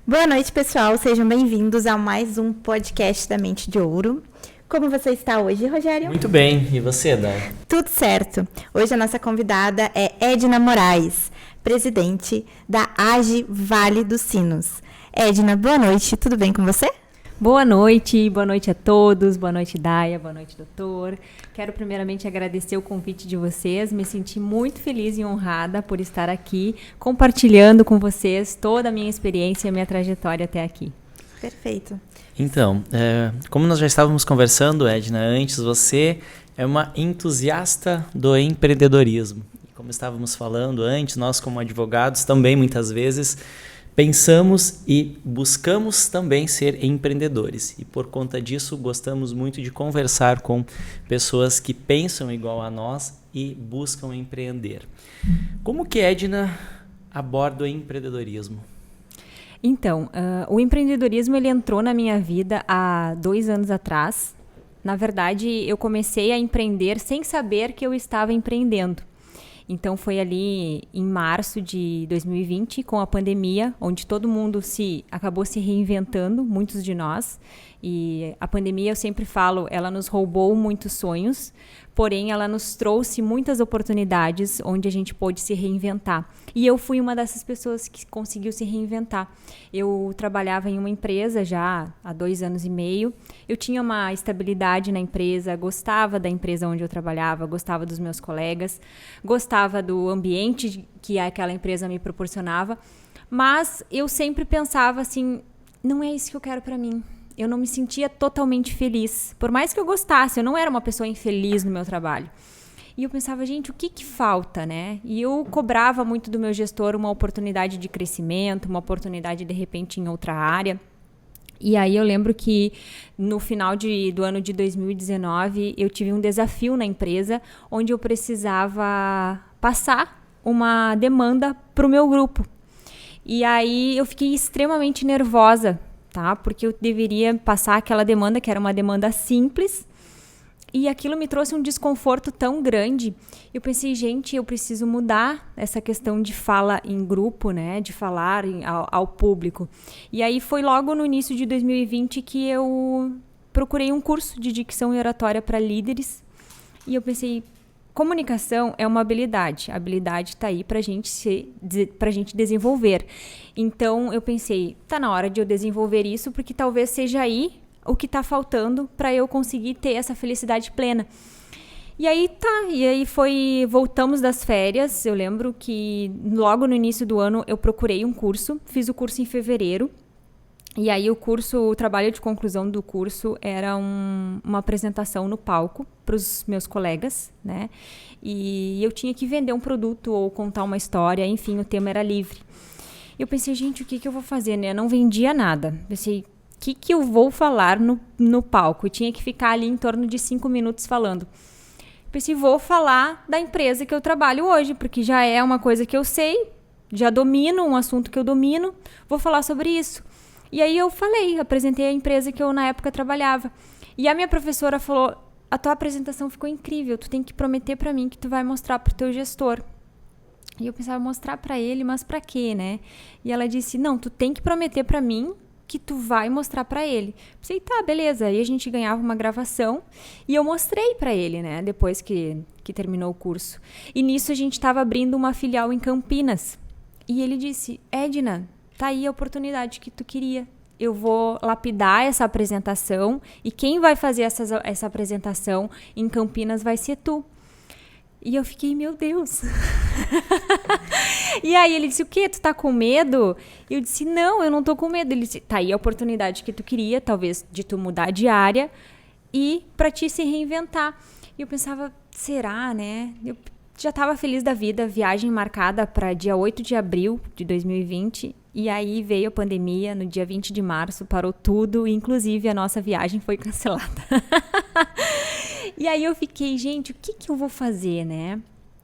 Boa noite, pessoal. Sejam bem-vindos a mais um podcast da Mente de Ouro. Como você está hoje, Rogério? Muito bem. E você, Dai? Tudo certo. Hoje a nossa convidada é Edna Moraes, presidente da AGE Vale dos Sinos. Edna, boa noite. Tudo bem com você? Boa noite a todos, boa noite, Daia, boa noite, doutor. Quero primeiramente agradecer o convite de vocês, me senti muito feliz e honrada por estar aqui, compartilhando com vocês toda a minha experiência e a minha trajetória até aqui. Perfeito. Então, como nós já estávamos conversando, Edna, antes, você é uma entusiasta do empreendedorismo. Como estávamos falando antes, nós como advogados também muitas vezes pensamos e buscamos também ser empreendedores e por conta disso gostamos muito de conversar com pessoas que pensam igual a nós e buscam empreender. Como que Edna aborda o empreendedorismo? Então, o empreendedorismo ele entrou na minha vida há 2 anos atrás. Na verdade, eu comecei a empreender sem saber que eu estava empreendendo. Então, foi ali em março de 2020, com a pandemia, onde todo mundo acabou se reinventando, muitos de nós. E a pandemia, eu sempre falo, ela nos roubou muitos sonhos, porém ela nos trouxe muitas oportunidades onde a gente pôde se reinventar. E eu fui uma dessas pessoas que conseguiu se reinventar. Eu trabalhava em uma empresa já há 2 anos e meio. Eu tinha uma estabilidade na empresa, gostava da empresa onde eu trabalhava, gostava dos meus colegas, gostava do ambiente que aquela empresa me proporcionava. Mas eu sempre pensava assim, não é isso que eu quero para mim. Eu não me sentia totalmente feliz. Por mais que eu gostasse, eu não era uma pessoa infeliz no meu trabalho. E eu pensava, gente, o que falta, né? E eu cobrava muito do meu gestor uma oportunidade de crescimento, uma oportunidade, de repente, em outra área. E aí eu lembro que no final do ano de 2019, eu tive um desafio na empresa, onde eu precisava passar uma demanda para o meu grupo. E aí eu fiquei extremamente nervosa, tá? Porque eu deveria passar aquela demanda, que era uma demanda simples, e aquilo me trouxe um desconforto tão grande. Eu pensei, gente, eu preciso mudar essa questão de fala em grupo, né? De falar ao público. E aí foi logo no início de 2020 que eu procurei um curso de dicção e oratória para líderes. E eu pensei, comunicação é uma habilidade. A habilidade está aí para a gente desenvolver. Então, eu pensei, tá na hora de eu desenvolver isso, porque talvez seja aí o que está faltando para eu conseguir ter essa felicidade plena. E aí voltamos das férias. Eu lembro que logo no início do ano eu procurei um curso, fiz o curso em fevereiro. E aí o trabalho de conclusão do curso era uma apresentação no palco para os meus colegas, né? E eu tinha que vender um produto ou contar uma história, enfim, o tema era livre. Eu pensei, gente, o que eu vou fazer, né? Eu não vendia nada. Pensei, o que eu vou falar no palco? Eu tinha que ficar ali em torno de 5 minutos falando. Pensei, vou falar da empresa que eu trabalho hoje, porque já é uma coisa que eu sei, já domino, um assunto que eu domino, vou falar sobre isso. E aí eu apresentei a empresa que eu na época trabalhava. E a minha professora falou, a tua apresentação ficou incrível, tu tem que prometer pra mim que tu vai mostrar pro teu gestor. E eu pensava, mostrar pra ele, mas pra quê, né? E ela disse, não, tu tem que prometer pra mim que tu vai mostrar pra ele. Pensei, tá, beleza. Aí a gente ganhava uma gravação e eu mostrei pra ele, né? Depois que terminou o curso. E nisso a gente tava abrindo uma filial em Campinas. E ele disse, Edna, tá aí a oportunidade que tu queria. Eu vou lapidar essa apresentação e quem vai fazer essa apresentação em Campinas vai ser tu. E eu fiquei, meu Deus. E aí ele disse, o quê? Tu tá com medo? E eu disse, não, eu não tô com medo. Ele disse, tá aí a oportunidade que tu queria, talvez de tu mudar de área e pra ti se reinventar. E eu pensava, será, né? Eu já tava feliz da vida, viagem marcada para dia 8 de abril de 2020. E aí veio a pandemia, no dia 20 de março, parou tudo, inclusive a nossa viagem foi cancelada. E aí eu fiquei, gente, o que eu vou fazer, né?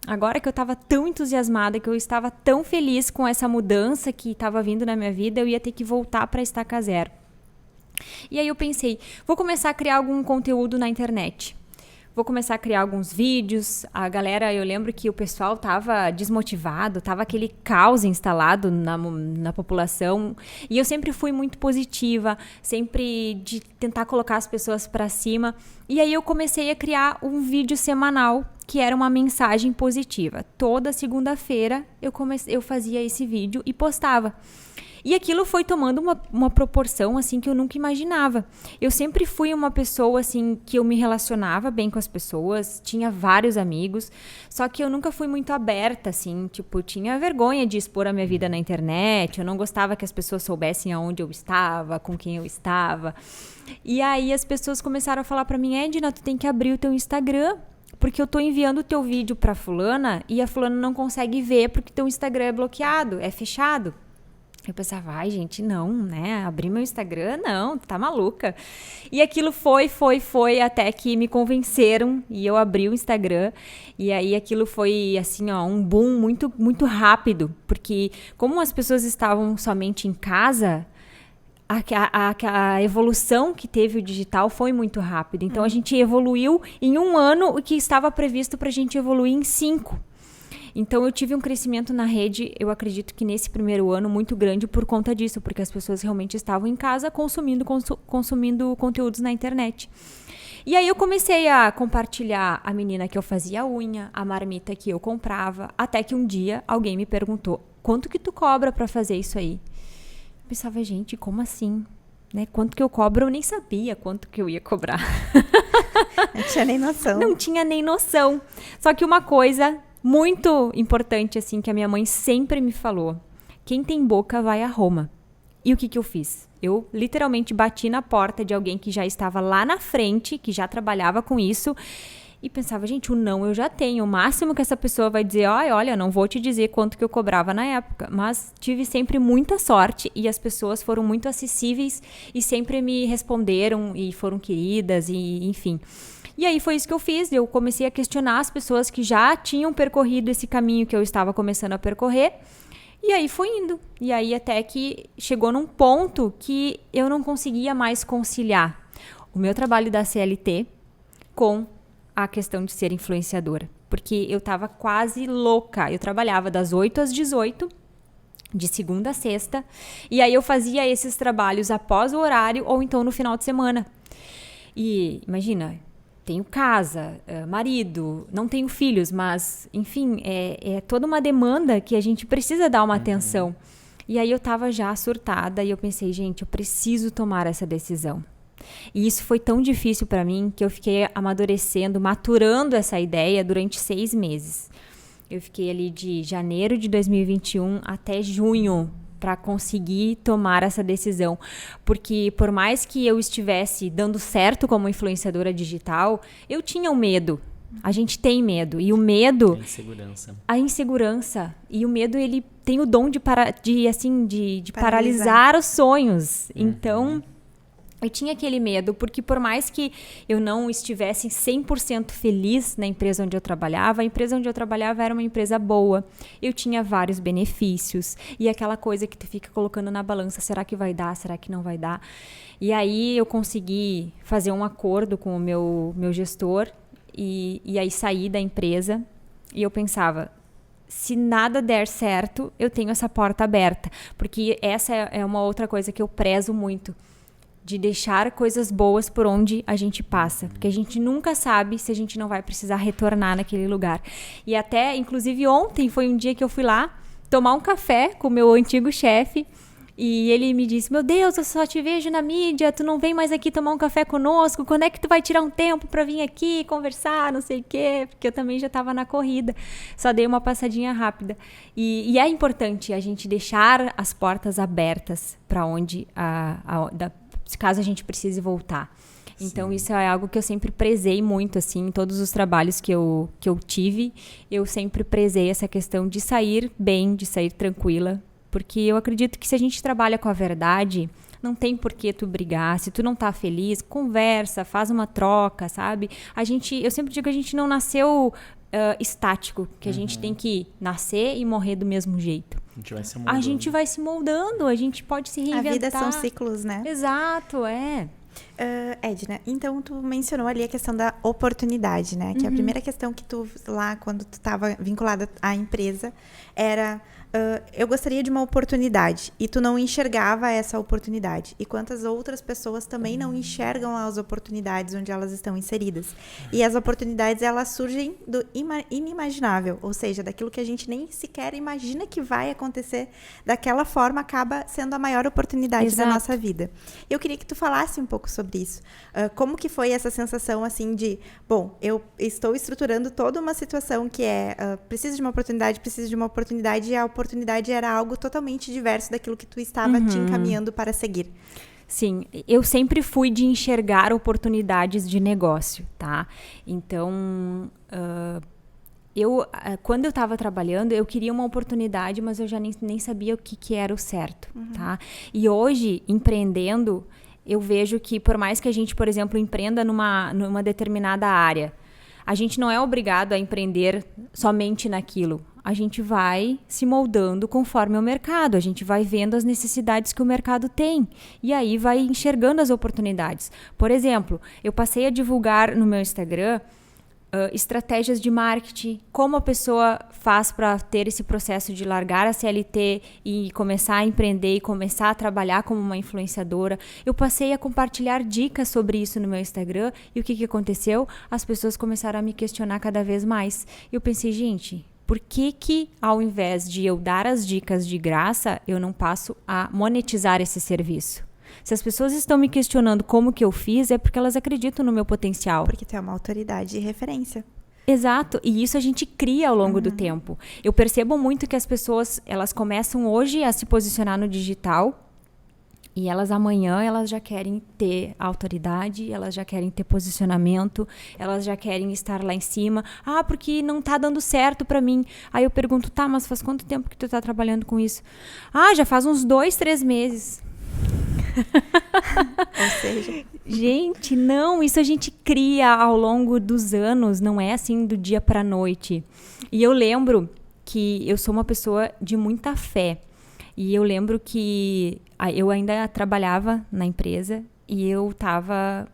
Agora que eu estava tão entusiasmada, que eu estava tão feliz com essa mudança que estava vindo na minha vida, eu ia ter que voltar para estaca zero. E aí eu pensei, vou começar a criar algum conteúdo na internet. vou começar a criar alguns vídeos. A galera, eu lembro que o pessoal tava desmotivado, tava aquele caos instalado na população. E eu sempre fui muito positiva, sempre de tentar colocar as pessoas para cima. E aí eu comecei a criar um vídeo semanal, que era uma mensagem positiva. Toda segunda-feira eu fazia esse vídeo e postava. E aquilo foi tomando uma proporção, assim, que eu nunca imaginava. Eu sempre fui uma pessoa, assim, que eu me relacionava bem com as pessoas, tinha vários amigos, só que eu nunca fui muito aberta, assim, tipo, tinha vergonha de expor a minha vida na internet, eu não gostava que as pessoas soubessem aonde eu estava, com quem eu estava. E aí as pessoas começaram a falar pra mim, Edna, tu tem que abrir o teu Instagram, porque eu tô enviando o teu vídeo pra fulana e a fulana não consegue ver porque teu Instagram é bloqueado, é fechado. Eu pensava, ai, gente, não, né? Abrir meu Instagram, não, tá maluca. E aquilo foi, até que me convenceram e eu abri o Instagram. E aí aquilo foi, assim, ó, um boom muito, muito rápido. Porque como as pessoas estavam somente em casa, a evolução que teve o digital foi muito rápida. Então, a gente evoluiu em 1 ano o que estava previsto pra gente evoluir em 5. Então, eu tive um crescimento na rede, eu acredito que nesse primeiro ano, muito grande por conta disso, porque as pessoas realmente estavam em casa consumindo conteúdos na internet. E aí eu comecei a compartilhar a menina que eu fazia unha, a marmita que eu comprava, até que um dia alguém me perguntou, quanto que tu cobra para fazer isso aí? Eu pensava, gente, como assim? Né? Quanto que eu cobro? Eu nem sabia quanto que eu ia cobrar. Não tinha nem noção. Não tinha nem noção. Só que uma coisa muito importante, assim, que a minha mãe sempre me falou. Quem tem boca vai a Roma. E o que eu fiz? Eu literalmente bati na porta de alguém que já estava lá na frente, que já trabalhava com isso, e pensava, gente, o não eu já tenho. O máximo que essa pessoa vai dizer, olha, não vou te dizer quanto que eu cobrava na época. Mas tive sempre muita sorte e as pessoas foram muito acessíveis e sempre me responderam e foram queridas e enfim. E aí foi isso que eu fiz, eu comecei a questionar as pessoas que já tinham percorrido esse caminho que eu estava começando a percorrer, e aí foi indo. E aí até que chegou num ponto que eu não conseguia mais conciliar o meu trabalho da CLT com a questão de ser influenciadora, porque eu estava quase louca, eu trabalhava das 8 às 18, de segunda a sexta, e aí eu fazia esses trabalhos após o horário ou então no final de semana. E imagina, tenho casa, marido, não tenho filhos, mas, enfim, é toda uma demanda que a gente precisa dar uma atenção. E aí eu tava já surtada e eu pensei, gente, eu preciso tomar essa decisão. E isso foi tão difícil para mim que eu fiquei amadurecendo, maturando essa ideia durante 6 meses. Eu fiquei ali de janeiro de 2021 até junho para conseguir tomar essa decisão, porque por mais que eu estivesse dando certo como influenciadora digital, eu tinha um medo. A gente tem medo, e o medo... A insegurança. E o medo, ele tem o dom de paralisar os sonhos. Então, eu tinha aquele medo, porque por mais que eu não estivesse 100% feliz na empresa onde eu trabalhava, a empresa onde eu trabalhava era uma empresa boa, eu tinha vários benefícios, e aquela coisa que tu fica colocando na balança, será que vai dar, será que não vai dar? E aí eu consegui fazer um acordo com o meu gestor, e aí saí da empresa, e eu pensava, se nada der certo, eu tenho essa porta aberta, porque essa é uma outra coisa que eu prezo muito, de deixar coisas boas por onde a gente passa, porque a gente nunca sabe se a gente não vai precisar retornar naquele lugar. E até, inclusive ontem foi um dia que eu fui lá tomar um café com o meu antigo chefe, e ele me disse, meu Deus, eu só te vejo na mídia, tu não vem mais aqui tomar um café conosco, quando é que tu vai tirar um tempo para vir aqui conversar, não sei o quê, porque eu também já estava na corrida, só dei uma passadinha rápida. E é importante a gente deixar as portas abertas para onde caso a gente precise voltar. Então, isso é algo que eu sempre prezei muito, assim, em todos os trabalhos que eu tive, eu sempre prezei essa questão de sair bem, de sair tranquila, porque eu acredito que se a gente trabalha com a verdade, não tem por que tu brigar. Se tu não tá feliz, conversa, faz uma troca, sabe? Eu sempre digo que a gente não nasceu estático, que a gente tem que nascer e morrer do mesmo jeito. A gente vai se moldando, a gente pode se reinventar. A vida são ciclos, né? Exato, é. Edna, então tu mencionou ali a questão da oportunidade, né? Que a primeira questão que tu, lá quando tu estava vinculada à empresa, era eu gostaria de uma oportunidade, e tu não enxergava essa oportunidade. E quantas outras pessoas também não enxergam as oportunidades onde elas estão inseridas. E as oportunidades, elas surgem do inimaginável, ou seja, daquilo que a gente nem sequer imagina que vai acontecer, daquela forma acaba sendo a maior oportunidade da nossa vida. Eu queria que tu falasse um pouco sobre isso. Como que foi essa sensação, assim, de, bom, eu estou estruturando toda uma situação que preciso de uma oportunidade, e a oportunidade era algo totalmente diverso daquilo que tu estava te encaminhando para seguir. Sim, eu sempre fui de enxergar oportunidades de negócio, tá? Então, quando eu estava trabalhando, eu queria uma oportunidade, mas eu já nem sabia o que era o certo, tá? E hoje, empreendendo, eu vejo que por mais que a gente, por exemplo, empreenda numa determinada área, a gente não é obrigado a empreender somente naquilo. A gente vai se moldando conforme o mercado, a gente vai vendo as necessidades que o mercado tem e aí vai enxergando as oportunidades. Por exemplo, eu passei a divulgar no meu Instagram estratégias de marketing, como a pessoa faz para ter esse processo de largar a CLT e começar a empreender e começar a trabalhar como uma influenciadora. Eu passei a compartilhar dicas sobre isso no meu Instagram e o que aconteceu? As pessoas começaram a me questionar cada vez mais. Eu pensei, gente, por que ao invés de eu dar as dicas de graça, eu não passo a monetizar esse serviço? Se as pessoas estão me questionando como que eu fiz, é porque elas acreditam no meu potencial. Porque tu é uma autoridade e referência. Exato, e isso a gente cria ao longo do tempo. Eu percebo muito que as pessoas, elas começam hoje a se posicionar no digital e amanhã elas já querem ter autoridade, elas já querem ter posicionamento, elas já querem estar lá em cima. Ah, porque não tá dando certo pra mim. Aí eu pergunto, tá, mas faz quanto tempo que tu tá trabalhando com isso? Ah, já faz uns 2, 3 meses. Ou seja, gente, não, isso a gente cria ao longo dos anos, não é assim do dia para a noite. E eu lembro que eu sou uma pessoa de muita fé. E eu lembro que eu ainda trabalhava na empresa e eu estava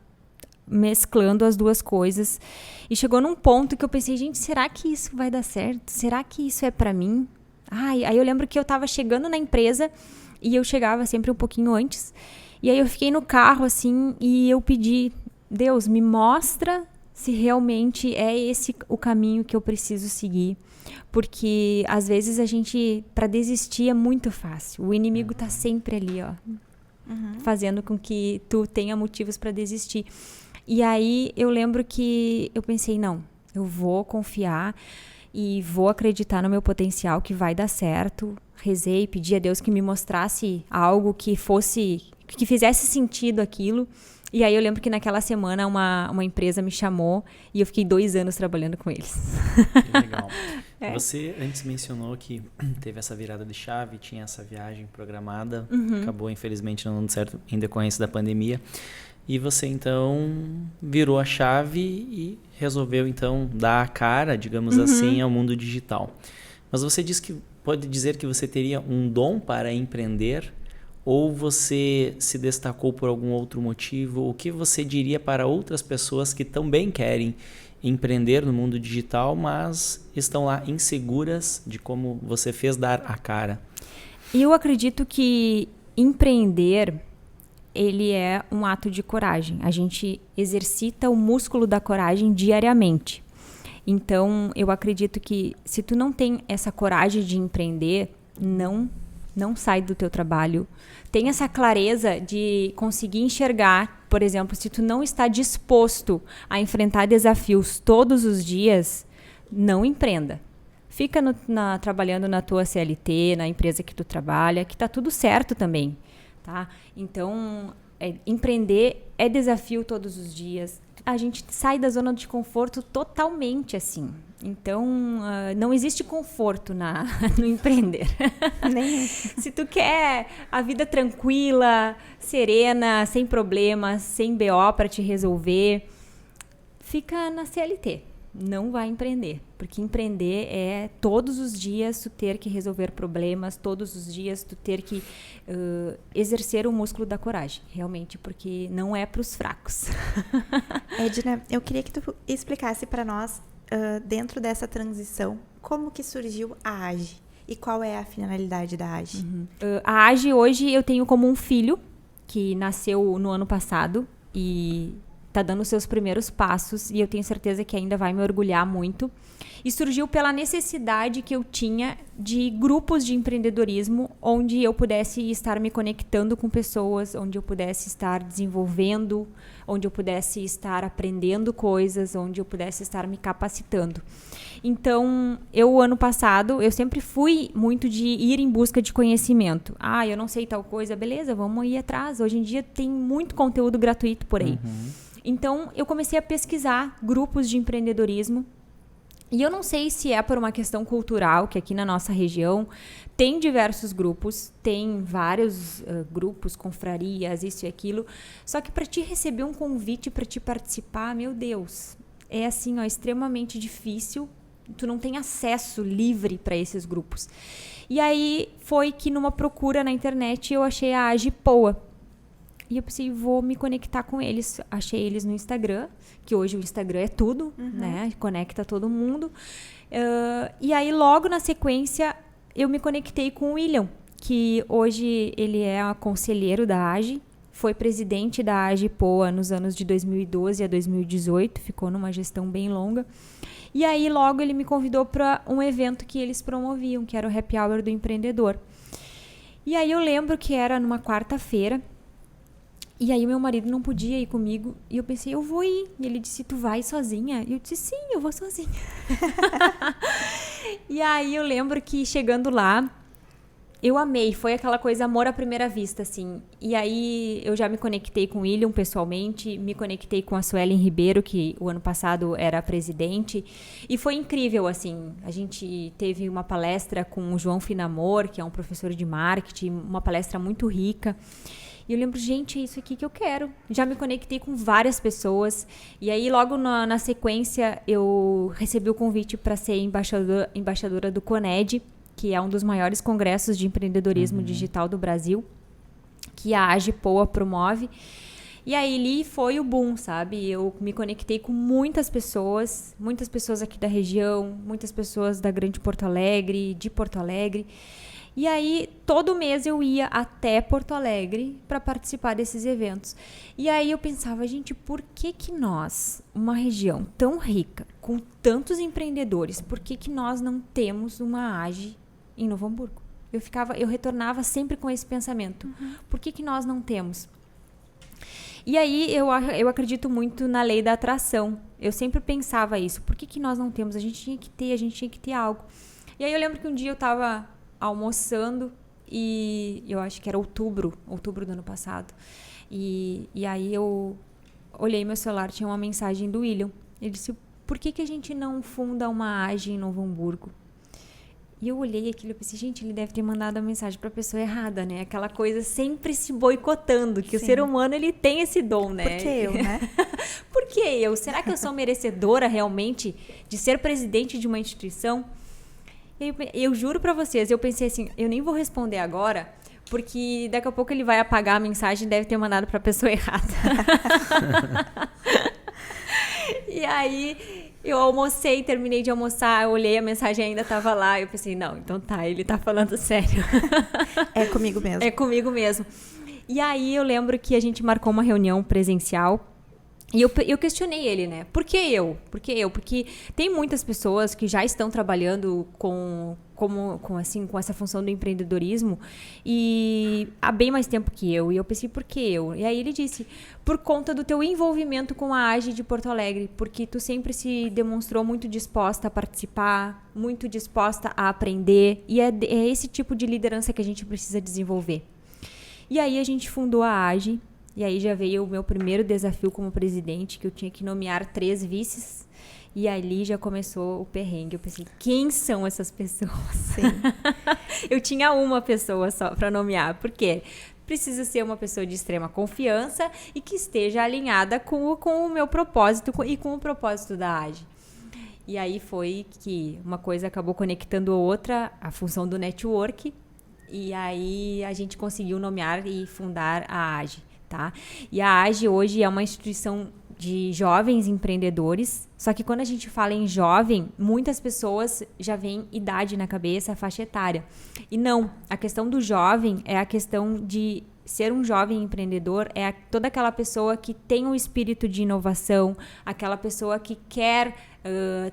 mesclando as duas coisas. E chegou num ponto que eu pensei, gente, será que isso vai dar certo? Será que isso é para mim? Aí eu lembro que eu estava chegando na empresa e eu chegava sempre um pouquinho antes. E aí eu fiquei no carro, assim, e eu pedi, Deus, me mostra se realmente é esse o caminho que eu preciso seguir. Porque, às vezes, para desistir é muito fácil. O inimigo tá sempre ali, ó, fazendo com que tu tenha motivos para desistir. E aí eu lembro que eu pensei, não, eu vou confiar e vou acreditar no meu potencial, que vai dar certo. Rezei, pedi a Deus que me mostrasse algo que fizesse sentido aquilo. E aí eu lembro que naquela semana uma empresa me chamou e eu fiquei 2 anos trabalhando com eles. Que legal. Você antes mencionou que teve essa virada de chave, tinha essa viagem programada, acabou infelizmente não dando certo em decorrência da pandemia. E você então virou a chave e resolveu então dar a cara, digamos assim, ao mundo digital. Mas você pode dizer que você teria um dom para empreender? Ou você se destacou por algum outro motivo? O que você diria para outras pessoas que também querem empreender no mundo digital, mas estão lá inseguras de como você fez dar a cara? Eu acredito que empreender, ele é um ato de coragem. A gente exercita o músculo da coragem diariamente. Então, eu acredito que se tu não tem essa coragem de empreender, não sai do teu trabalho. Tem essa clareza de conseguir enxergar, por exemplo, se tu não está disposto a enfrentar desafios todos os dias, não empreenda. Fica trabalhando na tua CLT, na empresa que tu trabalha, que tá tudo certo também, tá? Então, empreender é desafio todos os dias. A gente sai da zona de conforto totalmente, assim. Então, não existe conforto no empreender. Se tu quer a vida tranquila, serena, sem problemas, sem BO para te resolver, fica na CLT. não vai empreender. Porque empreender é todos os dias tu ter que resolver problemas, todos os dias tu ter que exercer o músculo da coragem, realmente, porque não é para os fracos. Edna, eu queria que tu explicasse para nós, dentro dessa transição, como que surgiu a AGE e qual é a finalidade da AGE. A AGE hoje eu tenho como um filho que nasceu no ano passado e está dando os seus primeiros passos, e eu tenho certeza que ainda vai me orgulhar muito. E surgiu pela necessidade que eu tinha de grupos de empreendedorismo onde eu pudesse estar me conectando com pessoas, onde eu pudesse estar desenvolvendo, onde eu pudesse estar aprendendo coisas, onde eu pudesse estar me capacitando. Então, ano passado, eu sempre fui muito de ir em busca de conhecimento. Eu não sei tal coisa, beleza, vamos ir atrás. Hoje em dia tem muito conteúdo gratuito por aí. Então, eu comecei a pesquisar grupos de empreendedorismo. E eu não sei se é por uma questão cultural, que aqui na nossa região tem diversos grupos, tem vários grupos, confrarias, isso e aquilo. Só que para te receber um convite para te participar, meu Deus, é assim, extremamente difícil. Tu não tem acesso livre para esses grupos. E aí foi que numa procura na internet eu achei a AGE Poa. E eu pensei, vou me conectar com eles. Achei eles no Instagram, que hoje o Instagram é tudo, né? Conecta todo mundo. E aí, logo na sequência, eu me conectei com o William, que hoje ele é conselheiro da AGE, foi presidente da AGE Poa nos anos de 2012 a 2018, ficou numa gestão bem longa. E aí, logo, ele me convidou para um evento que eles promoviam, que era o Happy Hour do Empreendedor. E aí, eu lembro que era numa quarta-feira, e aí o meu marido não podia ir comigo, e eu pensei, eu vou ir. E ele disse, tu vai sozinha? E eu disse, sim, eu vou sozinha. E aí eu lembro que chegando lá, eu amei, foi aquela coisa amor à primeira vista, assim. E aí eu já me conectei com o William pessoalmente, me conectei com a Suelen Ribeiro, que o ano passado era a presidente, e foi incrível, assim. A gente teve uma palestra com o João Finamor, que é um professor de marketing, uma palestra muito rica. E eu lembro, gente, é isso aqui que eu quero. Já me conectei com várias pessoas. E aí, logo na sequência, eu recebi o convite para ser embaixadora do CONED, que é um dos maiores congressos de empreendedorismo digital do Brasil, que a AGE Poa promove. E aí, ali foi o boom, sabe? Eu me conectei com muitas pessoas aqui da região, muitas pessoas da Grande Porto Alegre, de Porto Alegre. E aí, todo mês eu ia até Porto Alegre para participar desses eventos. E aí eu pensava, gente, por que nós, uma região tão rica, com tantos empreendedores, por que nós não temos uma AGE em Novo Hamburgo? Eu retornava sempre com esse pensamento. Por que nós não temos? E aí eu acredito muito na lei da atração. Eu sempre pensava isso. Por que nós não temos? A gente tinha que ter algo. E aí eu lembro que um dia eu estava almoçando, e eu acho que era outubro do ano passado, e aí eu olhei meu celular, tinha uma mensagem do William. Ele disse, por que a gente não funda uma AGE em Novo Hamburgo? E eu olhei aquilo e pensei, gente, ele deve ter mandado a mensagem para a pessoa errada, né? Aquela coisa sempre se boicotando, que Sim. O ser humano, ele tem esse dom, né? Por que eu, né? Por que eu? Será que eu sou merecedora realmente de ser presidente de uma instituição? Eu juro pra vocês, eu pensei assim, eu nem vou responder agora, porque daqui a pouco ele vai apagar a mensagem e deve ter mandado pra pessoa errada. E aí, eu almocei, terminei de almoçar, eu olhei, a mensagem ainda tava lá, eu pensei, não, então tá, ele tá falando sério. É comigo mesmo. É comigo mesmo. E aí, eu lembro que a gente marcou uma reunião presencial. E eu questionei ele, né? Por que eu? Porque tem muitas pessoas que já estão trabalhando com essa função do empreendedorismo e há bem mais tempo que eu. E eu pensei, por que eu? E aí ele disse, por conta do teu envolvimento com a AGE de Porto Alegre, porque tu sempre se demonstrou muito disposta a participar, muito disposta a aprender, e é esse tipo de liderança que a gente precisa desenvolver. E aí a gente fundou a AGE. E aí já veio o meu primeiro desafio como presidente, que eu tinha que nomear 3 vices. E ali já começou o perrengue. Eu pensei, quem são essas pessoas? Sim. Eu tinha uma pessoa só para nomear. Por quê? Precisa ser uma pessoa de extrema confiança e que esteja alinhada com o meu propósito e com o propósito da AGE. E aí foi que uma coisa acabou conectando a outra, a função do network, e aí a gente conseguiu nomear e fundar a AGE, tá? E a AGE hoje é uma instituição de jovens empreendedores, só que quando a gente fala em jovem, muitas pessoas já veem idade na cabeça, faixa etária. E não, a questão do jovem é a questão de ser um jovem empreendedor, é toda aquela pessoa que tem um espírito de inovação, aquela pessoa que quer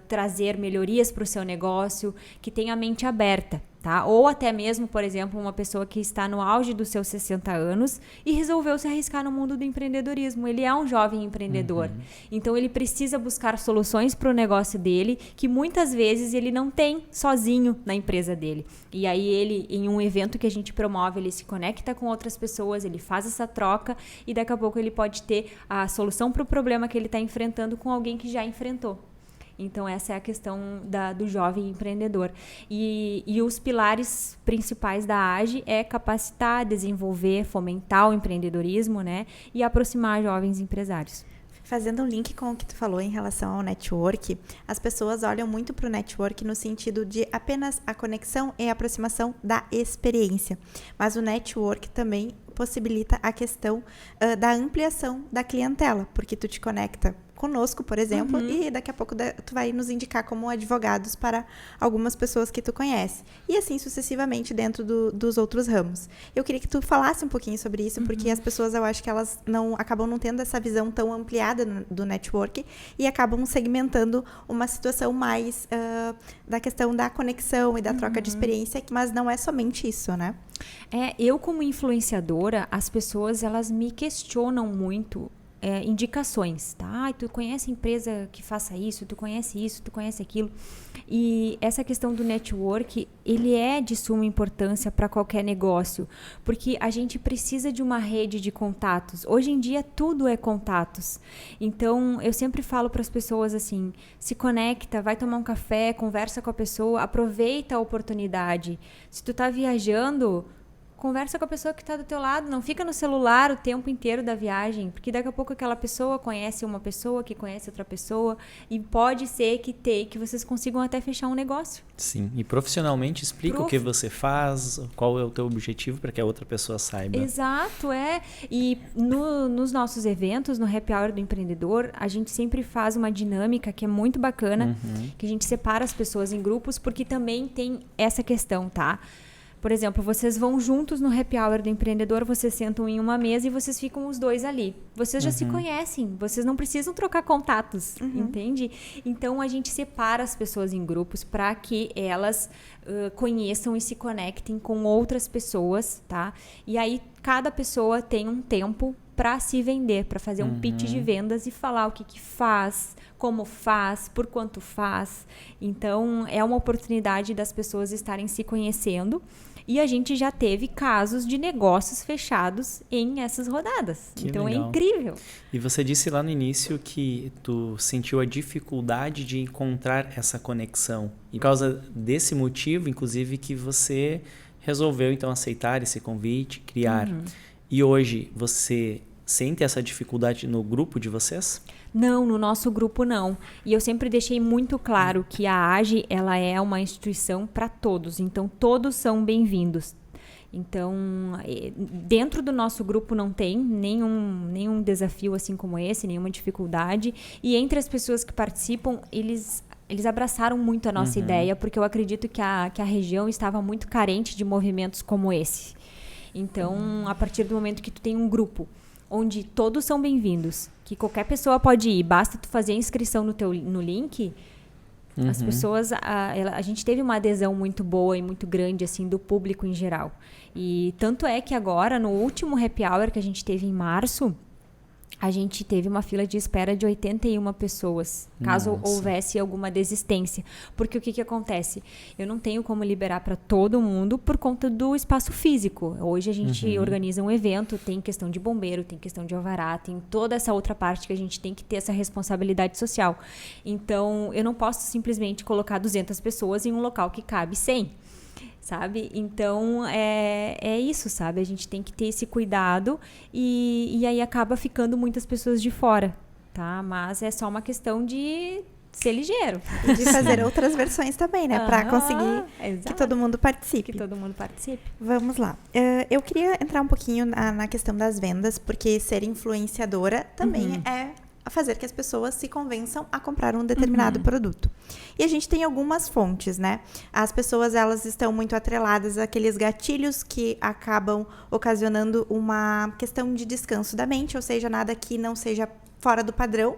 trazer melhorias para o seu negócio, que tem a mente aberta, tá? Ou até mesmo, por exemplo, uma pessoa que está no auge dos seus 60 anos e resolveu se arriscar no mundo do empreendedorismo. Ele é um jovem empreendedor. Então, ele precisa buscar soluções para o negócio dele, que muitas vezes ele não tem sozinho na empresa dele. E aí, ele, em um evento que a gente promove, ele se conecta com outras pessoas, ele faz essa troca e daqui a pouco ele pode ter a solução para o problema que ele está enfrentando com alguém que já enfrentou. Então, essa é a questão do jovem empreendedor. E os pilares principais da AGE é capacitar, desenvolver, fomentar o empreendedorismo, né? E aproximar jovens empresários. Fazendo um link com o que tu falou em relação ao network, as pessoas olham muito para o network no sentido de apenas a conexão e a aproximação da experiência. Mas o network também possibilita a questão da ampliação da clientela, porque tu te conecta conosco, por exemplo, e daqui a pouco tu vai nos indicar como advogados para algumas pessoas que tu conhece. E assim sucessivamente dentro dos outros ramos. Eu queria que tu falasse um pouquinho sobre isso, porque as pessoas, eu acho que elas acabam não tendo essa visão tão ampliada do network e acabam segmentando uma situação mais da questão da conexão e da troca de experiência, mas não é somente isso, né? Eu como influenciadora, as pessoas, elas me questionam muito indicações, tá? Tu conhece empresa que faça isso, tu conhece aquilo. E essa questão do network, ele é de suma importância para qualquer negócio, porque a gente precisa de uma rede de contatos. Hoje em dia, tudo é contatos. Então, eu sempre falo para as pessoas assim, se conecta, vai tomar um café, conversa com a pessoa, aproveita a oportunidade. Se tu tá viajando, conversa com a pessoa que está do teu lado, não fica no celular o tempo inteiro da viagem, porque daqui a pouco aquela pessoa conhece uma pessoa que conhece outra pessoa e pode ser que vocês consigam até fechar um negócio. Sim, e profissionalmente explica o que você faz, qual é o teu objetivo para que a outra pessoa saiba. Exato, E nos nossos eventos, no Happy Hour do Empreendedor, a gente sempre faz uma dinâmica que é muito bacana, que a gente separa as pessoas em grupos, porque também tem essa questão, tá? Por exemplo, vocês vão juntos no Happy Hour do Empreendedor, vocês sentam em uma mesa e vocês ficam os dois ali. Vocês já se conhecem, vocês não precisam trocar contatos, entende? Então, a gente separa as pessoas em grupos para que elas conheçam e se conectem com outras pessoas, tá? E aí, cada pessoa tem um tempo para se vender, para fazer um pitch de vendas e falar o que faz, como faz, por quanto faz. Então, é uma oportunidade das pessoas estarem se conhecendo. E a gente já teve casos de negócios fechados em essas rodadas. Então, legal. É incrível. E você disse lá no início que tu sentiu a dificuldade de encontrar essa conexão. E por causa desse motivo, inclusive, que você resolveu, então, aceitar esse convite, criar. E hoje, você sente essa dificuldade no grupo de vocês? Não, no nosso grupo não. E eu sempre deixei muito claro que a AGE, ela é uma instituição para todos. Então, todos são bem-vindos. Então, dentro do nosso grupo não tem nenhum desafio assim como esse, nenhuma dificuldade. E entre as pessoas que participam, eles abraçaram muito a nossa ideia, porque eu acredito que a região estava muito carente de movimentos como esse. Então, a partir do momento que tu tem um grupo onde todos são bem-vindos, que qualquer pessoa pode ir, basta tu fazer a inscrição no link, as pessoas, a gente teve uma adesão muito boa e muito grande assim do público em geral. E tanto é que agora, no último Happy Hour que a gente teve em março, a gente teve uma fila de espera de 81 pessoas, caso houvesse alguma desistência. Porque o que acontece? Eu não tenho como liberar para todo mundo por conta do espaço físico. Hoje a gente organiza um evento, tem questão de bombeiro, tem questão de alvará, tem toda essa outra parte que a gente tem que ter essa responsabilidade social. Então, eu não posso simplesmente colocar 200 pessoas em um local que cabe 100. Sabe? Então, é isso, sabe? A gente tem que ter esse cuidado e aí acaba ficando muitas pessoas de fora, tá? Mas é só uma questão de ser ligeiro. E de fazer outras versões também, né? Para conseguir que todo mundo participe. Que todo mundo participe. Vamos lá. Eu queria entrar um pouquinho na questão das vendas, porque ser influenciadora também é fazer que as pessoas se convençam a comprar um determinado produto. E a gente tem algumas fontes, né? As pessoas, elas estão muito atreladas àqueles gatilhos que acabam ocasionando uma questão de descanso da mente, ou seja, nada que não seja fora do padrão,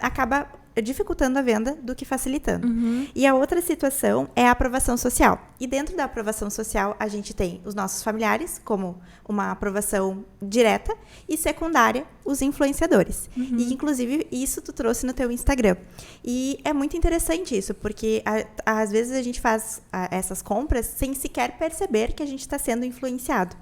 acaba dificultando a venda do que facilitando. E a outra situação é a aprovação social. E dentro da aprovação social, a gente tem os nossos familiares, como uma aprovação direta, e secundária, os influenciadores. E, inclusive, isso tu trouxe no teu Instagram. E é muito interessante isso, porque às vezes a gente faz essas compras sem sequer perceber que a gente está sendo influenciado.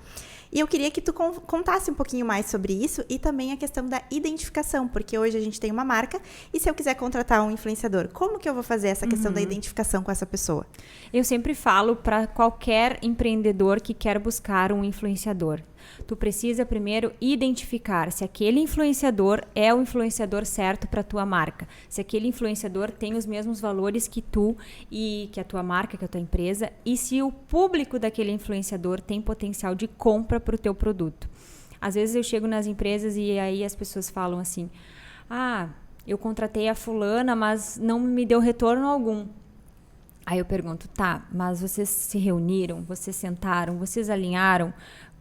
E eu queria que tu contasse um pouquinho mais sobre isso e também a questão da identificação, porque hoje a gente tem uma marca e se eu quiser contratar um influenciador, como que eu vou fazer essa questão da identificação com essa pessoa? Eu sempre falo para qualquer empreendedor que quer buscar um influenciador. Tu precisa primeiro identificar se aquele influenciador é o influenciador certo para a tua marca. Se aquele influenciador tem os mesmos valores que tu e que a tua marca, que a tua empresa, e se o público daquele influenciador tem potencial de compra para o teu produto. Às vezes eu chego nas empresas e aí as pessoas falam assim: eu contratei a fulana, mas não me deu retorno algum. Aí eu pergunto: tá, mas vocês se reuniram, vocês sentaram, vocês alinharam?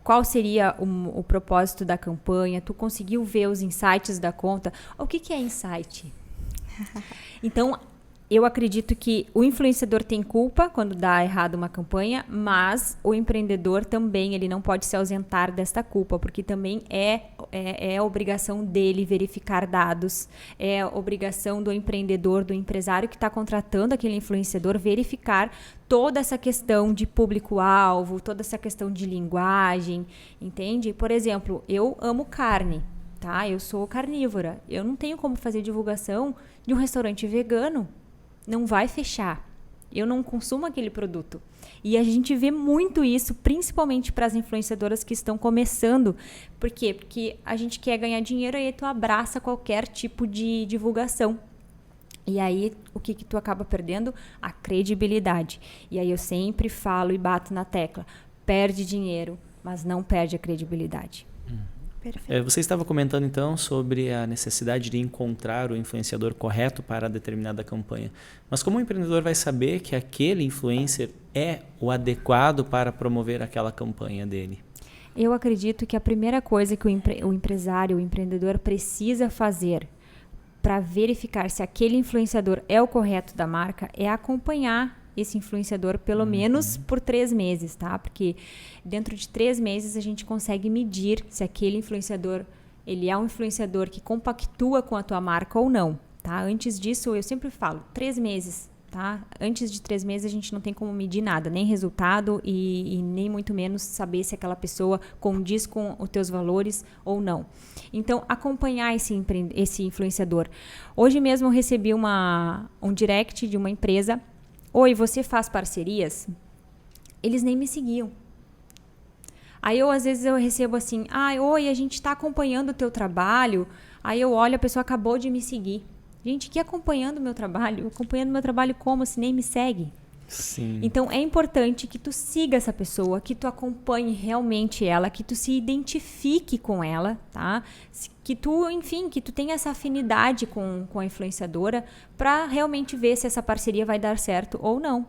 Qual seria o propósito da campanha? Tu conseguiu ver os insights da conta? O que é insight? Então, eu acredito que o influenciador tem culpa quando dá errado uma campanha, mas o empreendedor também, ele não pode se ausentar desta culpa, porque também é obrigação dele verificar dados, é obrigação do empreendedor, do empresário que está contratando aquele influenciador, verificar toda essa questão de público-alvo, toda essa questão de linguagem, entende? Por exemplo, eu amo carne, tá? Eu sou carnívora, eu não tenho como fazer divulgação de um restaurante vegano. Não vai fechar. Eu não consumo aquele produto. E a gente vê muito isso, principalmente para as influenciadoras que estão começando. Por quê? Porque a gente quer ganhar dinheiro e aí tu abraça qualquer tipo de divulgação. E aí, o que tu acaba perdendo? A credibilidade. E aí eu sempre falo e bato na tecla. Perde dinheiro, mas não perde a credibilidade. Você estava comentando então sobre a necessidade de encontrar o influenciador correto para determinada campanha. Mas como o empreendedor vai saber que aquele influencer é o adequado para promover aquela campanha dele? Eu acredito que a primeira coisa que o empresário, o empreendedor precisa fazer para verificar se aquele influenciador é o correto da marca é acompanhar esse influenciador pelo menos por 3 meses, tá? Porque dentro de 3 meses a gente consegue medir se aquele influenciador, ele é um influenciador que compactua com a tua marca ou não, tá? Antes disso, eu sempre falo, 3 meses, tá? Antes de 3 meses a gente não tem como medir nada, nem resultado e nem muito menos saber se aquela pessoa condiz com os teus valores ou não. Então, acompanhar esse influenciador. Hoje mesmo eu recebi um direct de uma empresa: oi, você faz parcerias? Eles nem me seguiam. Aí às vezes eu recebo assim: oi, a gente está acompanhando o teu trabalho. Aí eu olho, a pessoa acabou de me seguir. Gente, que acompanhando o meu trabalho? Acompanhando o meu trabalho como se nem me segue? Sim. Então é importante que tu siga essa pessoa, que tu acompanhe realmente ela, que tu se identifique com ela, tá? Que tu, enfim, que tu tenha essa afinidade com a influenciadora para realmente ver se essa parceria vai dar certo ou não.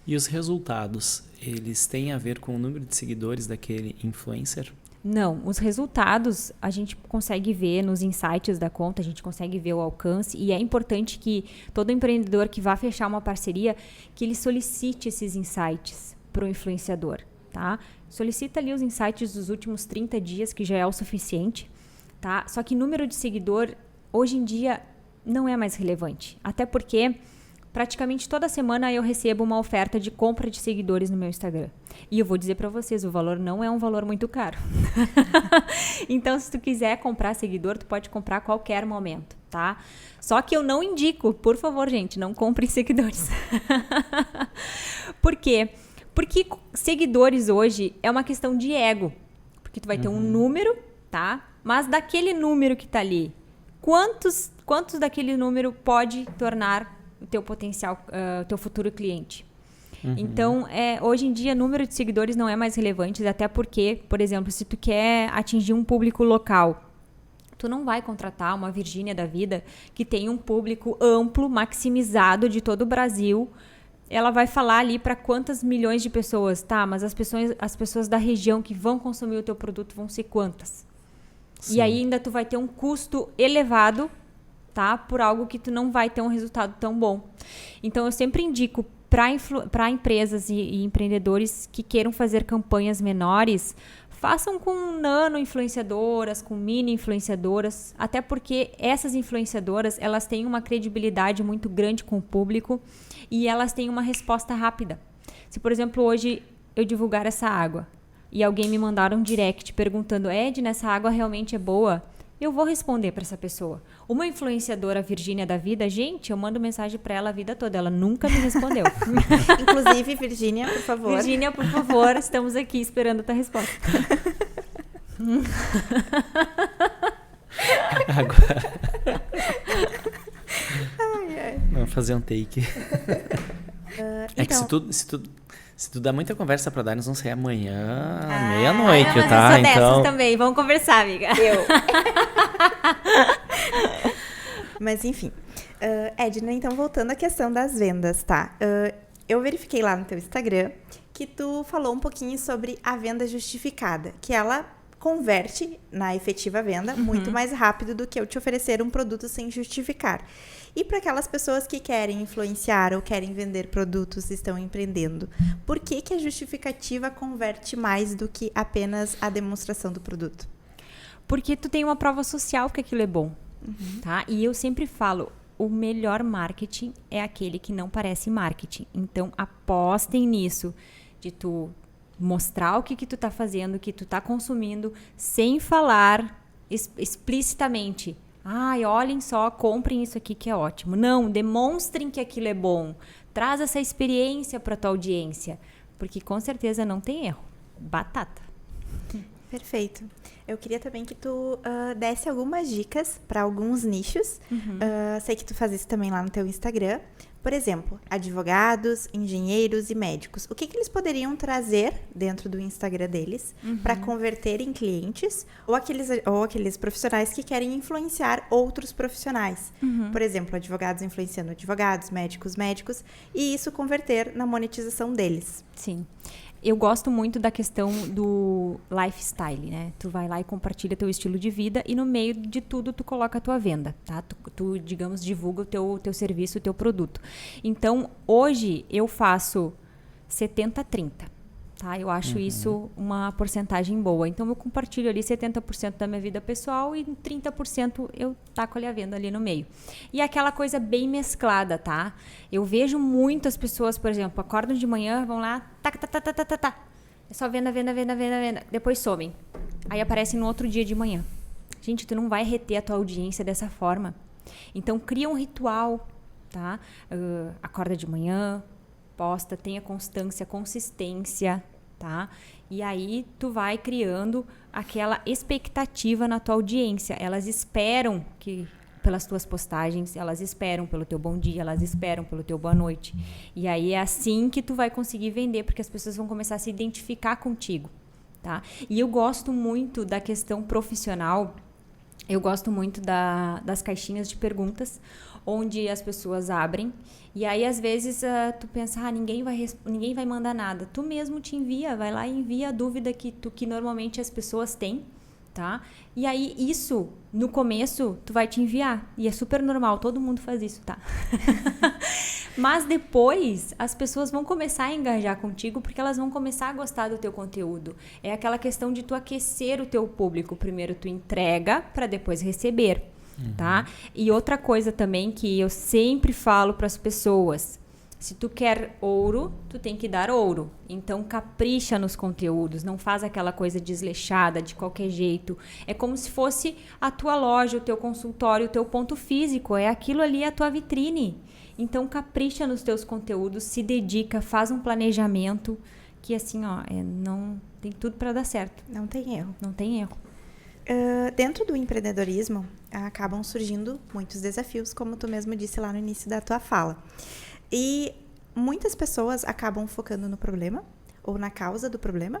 E os resultados, eles têm a ver com o número de seguidores daquele influencer? Não, os resultados a gente consegue ver nos insights da conta, a gente consegue ver o alcance, e é importante que todo empreendedor que vá fechar uma parceria, que ele solicite esses insights para o influenciador, tá? Solicita ali os insights dos últimos 30 dias, que já é o suficiente, tá? Só que número de seguidor, hoje em dia, não é mais relevante, até porque praticamente toda semana eu recebo uma oferta de compra de seguidores no meu Instagram. E eu vou dizer para vocês, o valor não é um valor muito caro. Então, se tu quiser comprar seguidor, tu pode comprar a qualquer momento, tá? Só que eu não indico, por favor, gente, não comprem seguidores. Por quê? Porque seguidores hoje é uma questão de ego. Porque tu vai ter um número, tá? Mas daquele número que tá ali, quantos daquele número pode tornar o teu potencial, o teu futuro cliente? Então, hoje em dia, número de seguidores não é mais relevante, até porque, por exemplo, se tu quer atingir um público local, tu não vai contratar uma Virgínia da vida que tem um público amplo, maximizado de todo o Brasil. Ela vai falar ali para quantas milhões de pessoas, tá? Mas as pessoas da região que vão consumir o teu produto vão ser quantas? Sim. E aí ainda tu vai ter um custo elevado, tá? Por algo que tu não vai ter um resultado tão bom. Então, eu sempre indico para empresas e empreendedores que queiram fazer campanhas menores, façam com nano influenciadoras, com mini influenciadoras, até porque essas influenciadoras, elas têm uma credibilidade muito grande com o público e elas têm uma resposta rápida. Se, por exemplo, hoje eu divulgar essa água e alguém me mandar um direct perguntando, Edna, essa água realmente é boa? Eu vou responder para essa pessoa. Uma influenciadora Virgínia da vida, gente, eu mando mensagem para ela a vida toda. Ela nunca me respondeu. Inclusive, Virgínia, por favor. Virgínia, por favor, estamos aqui esperando a tua resposta. Agora. Vamos fazer um take. É que se tu dá muita conversa pra dar, nós vamos sair amanhã, meia-noite, tá? Eu sou dessas também. Vamos conversar, amiga. Mas, enfim. Edna, então, voltando à questão das vendas, tá? Eu verifiquei lá no teu Instagram que tu falou um pouquinho sobre a venda justificada, que ela converte na efetiva venda muito mais rápido do que eu te oferecer um produto sem justificar. E para aquelas pessoas que querem influenciar ou querem vender produtos e estão empreendendo, por que a justificativa converte mais do que apenas a demonstração do produto? Porque tu tem uma prova social que aquilo é bom, tá? E eu sempre falo, o melhor marketing é aquele que não parece marketing. Então, apostem nisso, de tu mostrar o que tu tá fazendo, o que tu tá consumindo, sem falar explicitamente. Ai, olhem só, comprem isso aqui que é ótimo. Não, demonstrem que aquilo é bom. Traz essa experiência para tua audiência, porque com certeza não tem erro. Batata. Perfeito. Eu queria também que tu desse algumas dicas para alguns nichos. Sei que tu faz isso também lá no teu Instagram. Por exemplo, advogados, engenheiros e médicos. O que eles poderiam trazer dentro do Instagram deles para converter em clientes ou aqueles profissionais que querem influenciar outros profissionais? Por exemplo, advogados influenciando advogados, médicos, e isso converter na monetização deles. Sim. Eu gosto muito da questão do lifestyle, né? Tu vai lá e compartilha teu estilo de vida e no meio de tudo tu coloca a tua venda, tá? Tu digamos, divulga o teu serviço, o teu produto. Então, hoje eu faço 70-30, tá? Eu acho isso uma porcentagem boa. Então, eu compartilho ali 70% da minha vida pessoal e 30% eu taco ali a venda ali no meio. E aquela coisa bem mesclada, tá? Eu vejo muitas pessoas, por exemplo, acordam de manhã, vão lá, tá. É só venda. Depois somem. Aí aparecem no outro dia de manhã. Gente, tu não vai reter a tua audiência dessa forma. Então, cria um ritual, tá? Acorda de manhã, posta, tenha constância, consistência, tá? E aí tu vai criando aquela expectativa na tua audiência. Elas esperam pelas tuas postagens, elas esperam pelo teu bom dia, elas esperam pelo teu boa noite. E aí é assim que tu vai conseguir vender, porque as pessoas vão começar a se identificar contigo, tá? E eu gosto muito da questão profissional. Eu gosto muito das caixinhas de perguntas, onde as pessoas abrem. E aí, às vezes, tu pensa, ninguém vai mandar nada. Tu mesmo te envia, vai lá e envia a dúvida que normalmente as pessoas têm, tá? E aí, isso, no começo, tu vai te enviar. E é super normal, todo mundo faz isso, tá? Mas depois, as pessoas vão começar a engajar contigo, porque elas vão começar a gostar do teu conteúdo. É aquela questão de tu aquecer o teu público. Primeiro tu entrega, para depois receber, tá? E outra coisa também que eu sempre falo para as pessoas, se tu quer ouro, tu tem que dar ouro. Então, capricha nos conteúdos, não faz aquela coisa desleixada, de qualquer jeito. É como se fosse a tua loja, o teu consultório, o teu ponto físico. É aquilo ali, a tua vitrine. Então, capricha nos teus conteúdos, se dedica, faz um planejamento que, assim, não tem tudo para dar certo. Não tem erro. Não tem erro. Dentro do empreendedorismo, acabam surgindo muitos desafios, como tu mesmo disse lá no início da tua fala. E muitas pessoas acabam focando no problema, ou na causa do problema,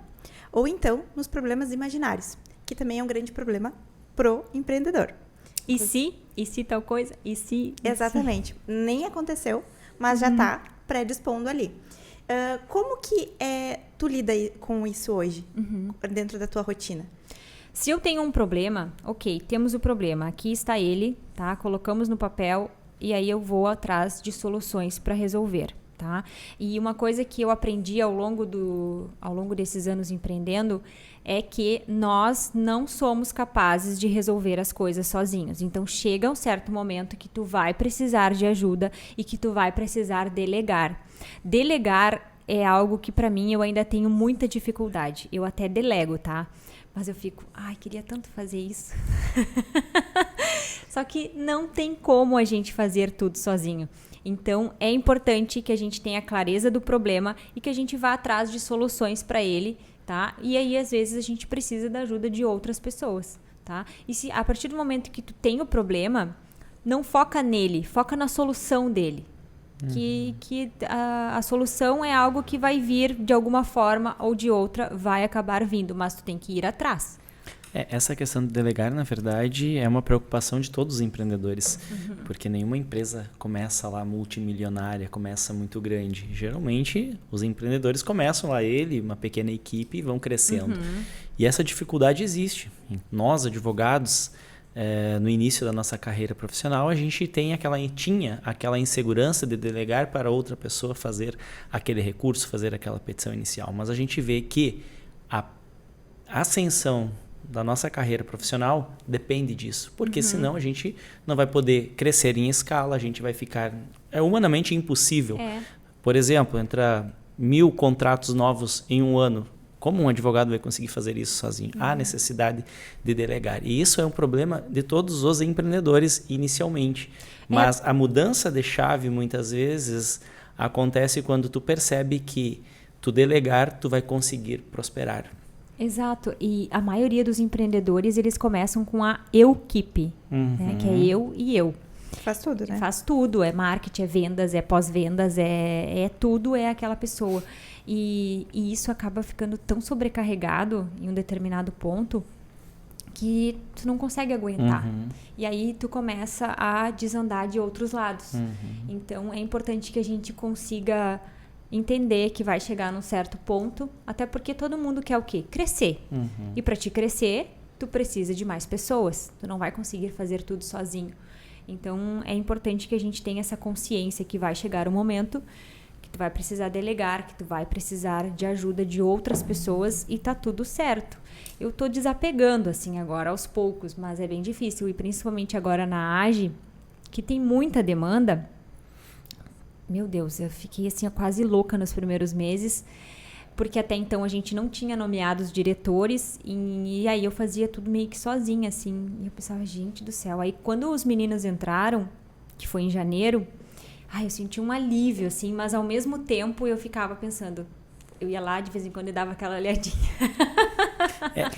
ou então nos problemas imaginários, que também é um grande problema pro empreendedor. E se? E se tal coisa? E se? Exatamente. Nem aconteceu, mas já está predispondo ali. Como que tu lida com isso hoje, dentro da tua rotina? Se eu tenho um problema, ok, temos o problema, aqui está ele, tá? Colocamos no papel e aí eu vou atrás de soluções para resolver, tá? E uma coisa que eu aprendi ao longo desses anos empreendendo é que nós não somos capazes de resolver as coisas sozinhos. Então chega um certo momento que tu vai precisar de ajuda e que tu vai precisar delegar. Delegar é algo que para mim eu ainda tenho muita dificuldade. Eu até delego, tá? Mas eu fico, queria tanto fazer isso. Só que não tem como a gente fazer tudo sozinho. Então, é importante que a gente tenha clareza do problema e que a gente vá atrás de soluções para ele, tá? E aí, às vezes, a gente precisa da ajuda de outras pessoas, tá? E se a partir do momento que tu tem o problema, não foca nele, foca na solução dele. Que a solução é algo que vai vir de alguma forma ou de outra, vai acabar vindo, mas tu tem que ir atrás. Essa questão de delegar, na verdade, é uma preocupação de todos os empreendedores, porque nenhuma empresa começa lá multimilionária, começa muito grande. Geralmente, os empreendedores começam lá, uma pequena equipe, e vão crescendo. E essa dificuldade existe. Nós, advogados, no início da nossa carreira profissional, a gente tinha aquela insegurança de delegar para outra pessoa fazer aquele recurso, fazer aquela petição inicial. Mas a gente vê que a ascensão da nossa carreira profissional depende disso. Porque senão a gente não vai poder crescer em escala, a gente vai ficar... É humanamente impossível. Por exemplo, entrar 1.000 contratos novos em um ano. Como um advogado vai conseguir fazer isso sozinho? Há necessidade de delegar. E isso é um problema de todos os empreendedores inicialmente. Mas a mudança de chave, muitas vezes, acontece quando tu percebe que tu delegar, tu vai conseguir prosperar. Exato. E a maioria dos empreendedores, eles começam com a eu-keep, né? Que é eu e eu. Faz tudo, né? Faz tudo. É marketing, é vendas, é pós-vendas, é tudo, é aquela pessoa. E isso acaba ficando tão sobrecarregado em um determinado ponto que tu não consegue aguentar. E aí tu começa a desandar de outros lados. Então é importante que a gente consiga entender que vai chegar num certo ponto, até porque todo mundo quer o quê? Crescer. E para te crescer, tu precisa de mais pessoas. Tu não vai conseguir fazer tudo sozinho. Então é importante que a gente tenha essa consciência que vai chegar um momento que tu vai precisar delegar, que tu vai precisar de ajuda de outras pessoas e tá tudo certo. Eu tô desapegando assim agora aos poucos, mas é bem difícil, e principalmente agora na AGE, que tem muita demanda. Meu Deus, eu fiquei assim quase louca nos primeiros meses, porque até então a gente não tinha nomeado os diretores e aí eu fazia tudo meio que sozinha, assim. E eu pensava, gente do céu. Aí quando os meninos entraram, que foi em janeiro, eu senti um alívio, assim, mas ao mesmo tempo eu ficava pensando, eu ia lá de vez em quando e dava aquela olhadinha.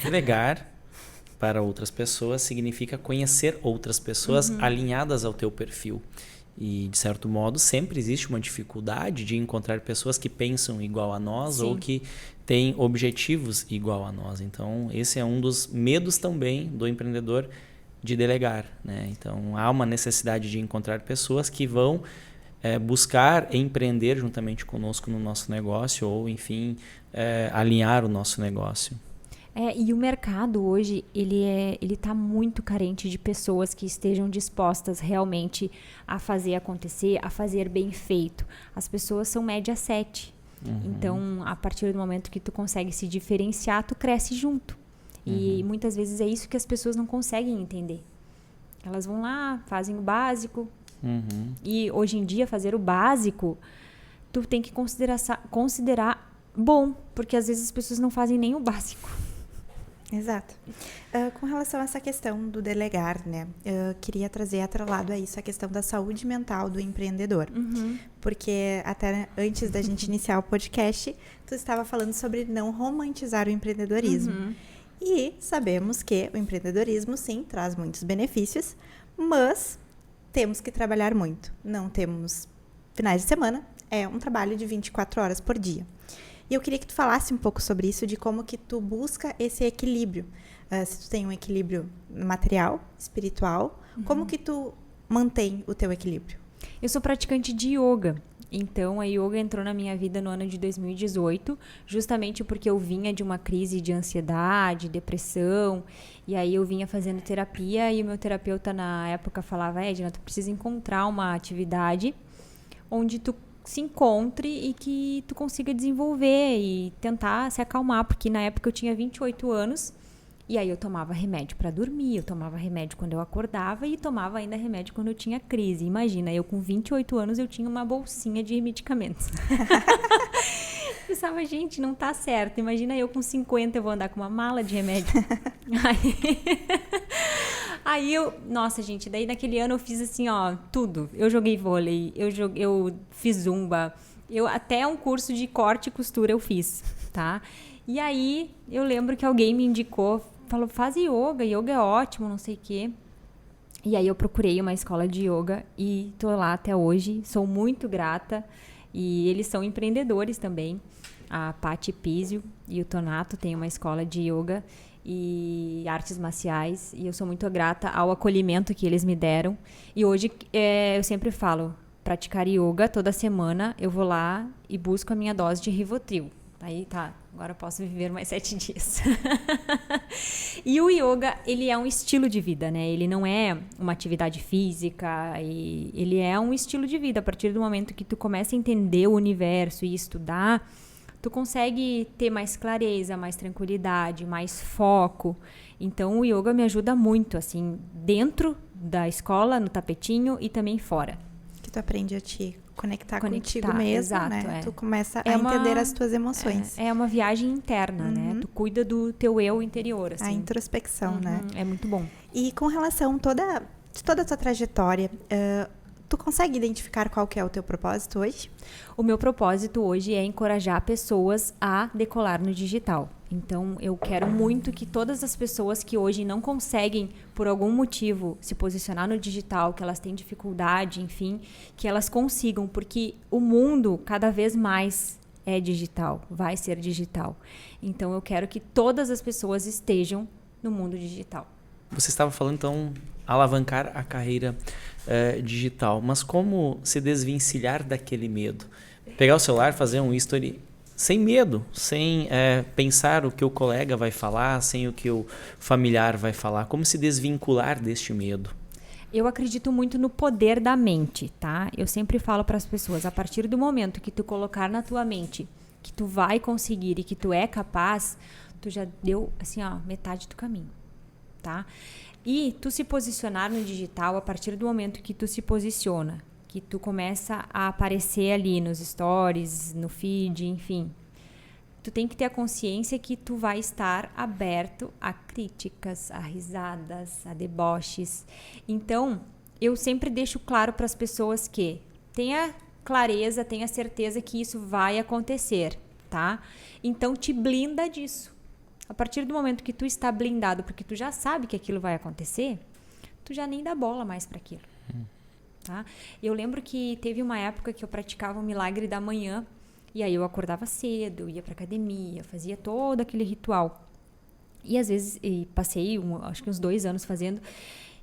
Delegar para outras pessoas significa conhecer outras pessoas alinhadas ao teu perfil. E, de certo modo, sempre existe uma dificuldade de encontrar pessoas que pensam igual a nós ou que têm objetivos igual a nós. Então, esse é um dos medos também do empreendedor de delegar, né? Então, há uma necessidade de encontrar pessoas que vão buscar empreender juntamente conosco no nosso negócio ou, enfim, alinhar o nosso negócio. E o mercado hoje, ele tá muito carente de pessoas que estejam dispostas realmente a fazer acontecer, a fazer bem feito. As pessoas são média 7. Então, a partir do momento que tu consegue se diferenciar, tu cresce junto. E muitas vezes é isso que as pessoas não conseguem entender. Elas vão lá, fazem o básico. E hoje em dia, fazer o básico, tu tem que considerar bom, porque às vezes as pessoas não fazem nem o básico. Exato. Com relação a essa questão do delegar, né? Eu queria trazer atrelado a isso a questão da saúde mental do empreendedor. Porque até antes da gente iniciar o podcast, tu estava falando sobre não romantizar o empreendedorismo. E sabemos que o empreendedorismo, sim, traz muitos benefícios, mas temos que trabalhar muito. Não temos finais de semana, é um trabalho de 24 horas por dia. E eu queria que tu falasse um pouco sobre isso, de como que tu busca esse equilíbrio. Se tu tem um equilíbrio material, espiritual, como que tu mantém o teu equilíbrio? Eu sou praticante de yoga. Então, a yoga entrou na minha vida no ano de 2018, justamente porque eu vinha de uma crise de ansiedade, depressão, e aí eu vinha fazendo terapia e o meu terapeuta na época falava, Edna, tu precisa encontrar uma atividade onde tu se encontre e que tu consiga desenvolver e tentar se acalmar, porque na época eu tinha 28 anos, e aí eu tomava remédio para dormir, eu tomava remédio quando eu acordava e tomava ainda remédio quando eu tinha crise. Imagina, eu com 28 anos eu tinha uma bolsinha de medicamentos. Pensava, gente, não tá certo. Imagina eu com 50 eu vou andar com uma mala de remédio. Aí eu, nossa, gente, daí naquele ano eu fiz assim, ó, tudo. Eu joguei vôlei, eu fiz zumba, até um curso de corte e costura eu fiz, tá? E aí eu lembro que alguém me indicou, falou, faz yoga é ótimo, não sei o quê. E aí eu procurei uma escola de yoga e tô lá até hoje, sou muito grata. E eles são empreendedores também. A Paty Pizio e o Tonato têm uma escola de yoga e artes marciais. E eu sou muito grata ao acolhimento que eles me deram. E hoje eu sempre falo, praticar yoga toda semana, eu vou lá e busco a minha dose de Rivotril. Aí tá, agora eu posso viver mais 7 dias. E o yoga, ele é um estilo de vida, né? Ele não é uma atividade física, ele é um estilo de vida. A partir do momento que tu começa a entender o universo e estudar, tu consegue ter mais clareza, mais tranquilidade, mais foco. Então o yoga me ajuda muito, assim, dentro da escola, no tapetinho e também fora. Que tu aprende a te conectar contigo mesmo, exato, né? Tu começa a entender as tuas emoções. É uma viagem interna, né? Tu cuida do teu eu interior, assim. A introspecção, né? É muito bom. E com relação de toda a tua trajetória, tu consegue identificar qual que é o teu propósito hoje? O meu propósito hoje é encorajar pessoas a decolar no digital. Então, eu quero muito que todas as pessoas que hoje não conseguem, por algum motivo, se posicionar no digital, que elas têm dificuldade, enfim, que elas consigam, porque o mundo cada vez mais é digital, vai ser digital. Então, eu quero que todas as pessoas estejam no mundo digital. Você estava falando, então, alavancar a carreira digital, mas como se desvencilhar daquele medo? Pegar o celular, fazer um history sem medo, sem pensar o que o colega vai falar, sem o que o familiar vai falar. Como se desvincular deste medo? Eu acredito muito no poder da mente, tá? Eu sempre falo para as pessoas, a partir do momento que tu colocar na tua mente que tu vai conseguir e que tu é capaz, tu já deu, assim, ó, metade do caminho, tá? E tu se posicionar no digital, a partir do momento que tu se posiciona, que tu começa a aparecer ali nos stories, no feed, enfim. Tu tem que ter a consciência que tu vai estar aberto a críticas, a risadas, a deboches. Então, eu sempre deixo claro para as pessoas que tenha clareza, tenha certeza que isso vai acontecer, tá? Então, te blinda disso. A partir do momento que tu está blindado, porque tu já sabe que aquilo vai acontecer, tu já nem dá bola mais para aquilo. Tá? Eu lembro que teve uma época que eu praticava o milagre da manhã e aí eu acordava cedo, ia pra academia, fazia todo aquele ritual. E às vezes passei acho que uns 2 anos fazendo.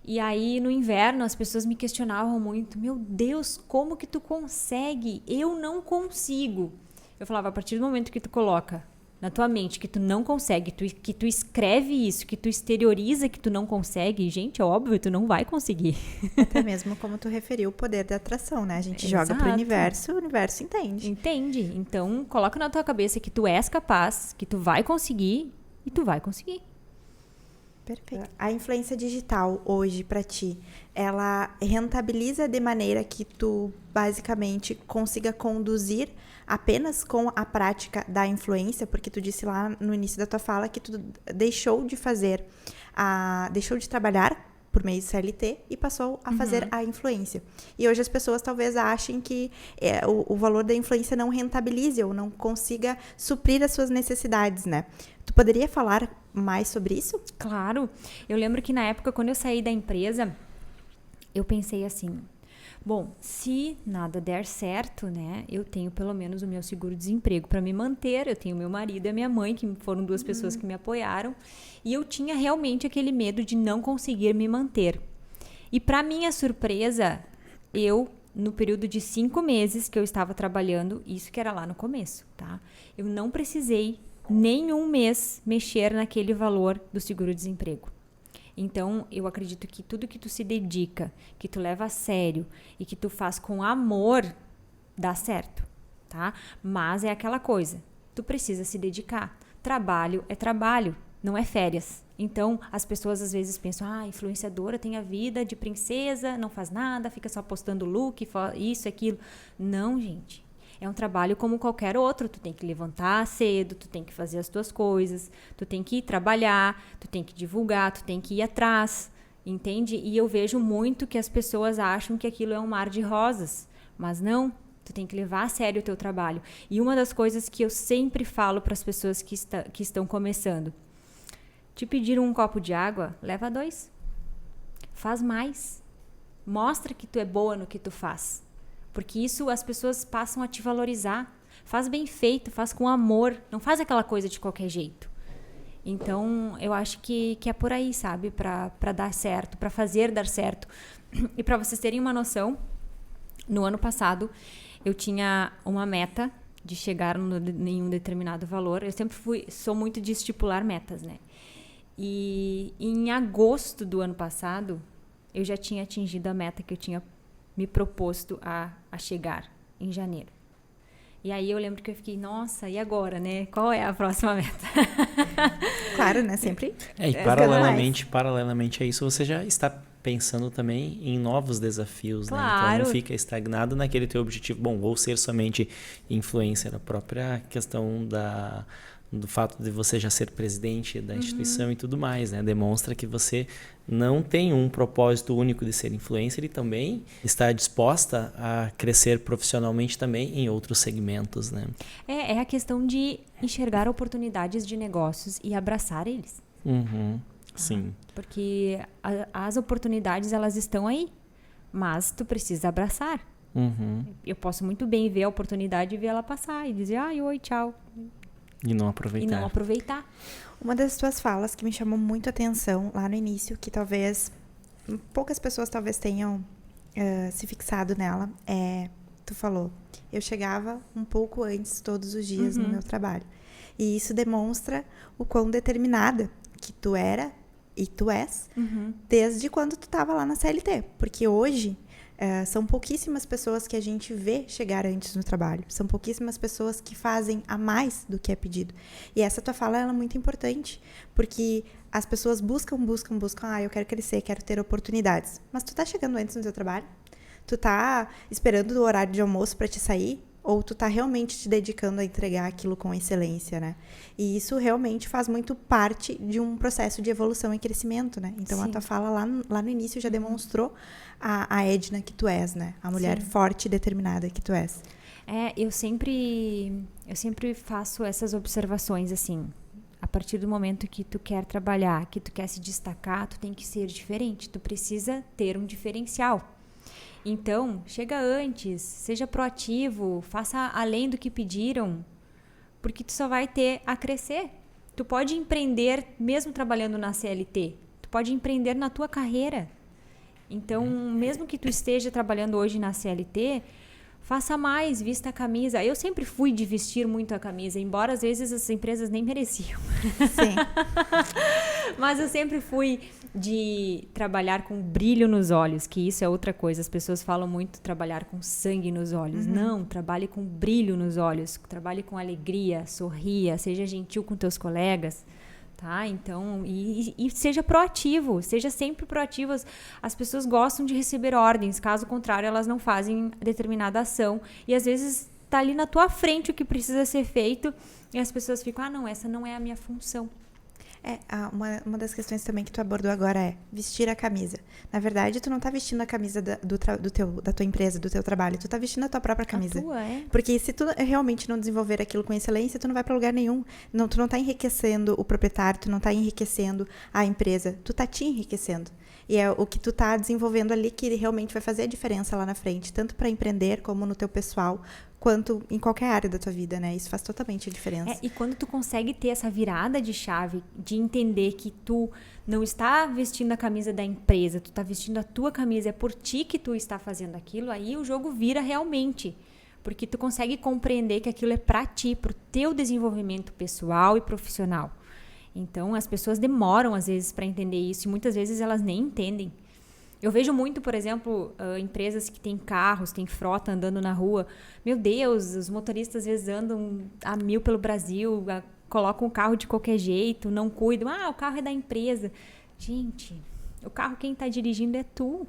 E aí no inverno as pessoas me questionavam muito, meu Deus, como que tu consegue? Eu não consigo. Eu falava, a partir do momento que tu coloca na tua mente que tu não consegue, que tu escreve isso, que tu exterioriza que tu não consegue, gente, é óbvio, tu não vai conseguir. Até mesmo como tu referiu o poder da atração, né? A gente joga pro universo, o universo entende. Entende. Então, coloca na tua cabeça que tu és capaz, que tu vai conseguir e tu vai conseguir. Perfeito. A influência digital hoje para ti, ela rentabiliza de maneira que tu basicamente consiga conduzir apenas com a prática da influência, porque tu disse lá no início da tua fala que tu deixou de trabalhar por meio de CLT e passou a fazer a influência. E hoje as pessoas talvez achem que o valor da influência não rentabilize ou não consiga suprir as suas necessidades, né? Tu poderia falar mais sobre isso? Claro. Eu lembro que na época, quando eu saí da empresa, eu pensei assim, bom, se nada der certo, né, eu tenho pelo menos o meu seguro-desemprego para me manter, eu tenho meu marido e a minha mãe, que foram 2 pessoas que me apoiaram, e eu tinha realmente aquele medo de não conseguir me manter. E para minha surpresa, no período de 5 meses que eu estava trabalhando, isso que era lá no começo, tá? Eu não precisei nenhum mês mexer naquele valor do seguro-desemprego. Então, eu acredito que tudo que tu se dedica, que tu leva a sério e que tu faz com amor, dá certo, tá? Mas é aquela coisa, tu precisa se dedicar. Trabalho é trabalho, não é férias. Então, as pessoas às vezes pensam, influenciadora tem a vida de princesa, não faz nada, fica só postando look, isso, aquilo. Não, gente. É um trabalho como qualquer outro. Tu tem que levantar cedo, tu tem que fazer as tuas coisas, tu tem que ir trabalhar, tu tem que divulgar, tu tem que ir atrás, entende? E eu vejo muito que as pessoas acham que aquilo é um mar de rosas, mas não. Tu tem que levar a sério o teu trabalho. E uma das coisas que eu sempre falo para as pessoas que estão começando, te pediram um copo de água, leva 2. Faz mais. Mostra que tu é boa no que tu faz. Porque isso as pessoas passam a te valorizar. Faz bem feito, faz com amor. Não faz aquela coisa de qualquer jeito. Então, eu acho que é por aí, sabe? Para dar certo, para fazer dar certo. E para vocês terem uma noção, no ano passado, eu tinha uma meta de chegar em um determinado valor. Eu sempre sou muito de estipular metas, né? E em agosto do ano passado, eu já tinha atingido a meta que eu tinha me proposto a chegar em janeiro. E aí eu lembro que eu fiquei, nossa, e agora, né? Qual é a próxima meta? Claro, né? Sempre. E paralelamente a isso, você já está pensando também em novos desafios, claro. Né? Então não fica estagnado naquele teu objetivo. Bom, vou ser somente influencer. A própria questão do fato de você já ser presidente da instituição e tudo mais, né? Demonstra que você não tem um propósito único de ser influencer e também está disposta a crescer profissionalmente também em outros segmentos, né? É a questão de enxergar oportunidades de negócios e abraçar eles. Sim. Porque as oportunidades, elas estão aí, mas tu precisa abraçar. Eu posso muito bem ver a oportunidade e ver ela passar e dizer, oi, tchau. E não aproveitar. Uma das tuas falas que me chamou muito a atenção lá no início, que talvez poucas pessoas talvez tenham se fixado nela, tu falou, eu chegava um pouco antes todos os dias no meu trabalho. E isso demonstra o quão determinada que tu era e tu és desde quando tu estava lá na CLT. Porque hoje são pouquíssimas pessoas que a gente vê chegar antes no trabalho. São pouquíssimas pessoas que fazem a mais do que é pedido. E essa tua fala ela é muito importante, porque as pessoas buscam, eu quero crescer, quero ter oportunidades. Mas tu tá chegando antes no teu trabalho? Tu tá esperando o horário de almoço para te sair? Ou tu tá realmente te dedicando a entregar aquilo com excelência, né? E isso realmente faz muito parte de um processo de evolução e crescimento, né? Então, a tua fala lá no início já demonstrou a Edna que tu és, né? A mulher forte e determinada que tu és. Eu sempre faço essas observações, assim. A partir do momento que tu quer trabalhar, que tu quer se destacar, tu tem que ser diferente. Tu precisa ter um diferencial. Então, chega antes, seja proativo, faça além do que pediram, porque tu só vai ter a crescer. Tu pode empreender mesmo trabalhando na CLT, tu pode empreender na tua carreira. Então, mesmo que tu esteja trabalhando hoje na CLT, faça mais, vista a camisa. Eu sempre fui de vestir muito a camisa, embora às vezes as empresas nem mereciam. Sim. Mas eu sempre fui de trabalhar com brilho nos olhos, que isso é outra coisa. As pessoas falam muito trabalhar com sangue nos olhos. Não, trabalhe com brilho nos olhos, trabalhe com alegria, sorria, seja gentil com teus colegas. Tá? Então, e seja proativo, seja sempre proativo. As pessoas gostam de receber ordens, caso contrário, elas não fazem determinada ação. E às vezes tá ali na tua frente o que precisa ser feito e as pessoas ficam, não, essa não é a minha função. Uma das questões também que tu abordou agora é vestir a camisa. Na verdade, tu não tá vestindo a camisa da tua empresa, do teu trabalho. Tu tá vestindo a tua própria camisa. A tua, Porque se tu realmente não desenvolver aquilo com excelência, tu não vai pra lugar nenhum. Não, tu não tá enriquecendo o proprietário, tu não tá enriquecendo a empresa. Tu tá te enriquecendo. E é o que tu tá desenvolvendo ali que realmente vai fazer a diferença lá na frente. Tanto para empreender, como no teu pessoal, quanto em qualquer área da tua vida, né? Isso faz totalmente a diferença. E quando tu consegue ter essa virada de chave, de entender que tu não está vestindo a camisa da empresa, tu está vestindo a tua camisa, é por ti que tu está fazendo aquilo, aí o jogo vira realmente. Porque tu consegue compreender que aquilo é para ti, pro teu desenvolvimento pessoal e profissional. Então, as pessoas demoram, às vezes, para entender isso, e muitas vezes elas nem entendem. Eu vejo muito, por exemplo, empresas que têm carros, têm frota andando na rua. Meu Deus, os motoristas às vezes andam a 1000 pelo Brasil, colocam o carro de qualquer jeito, não cuidam. O carro é da empresa. Gente, o carro quem está dirigindo é tu.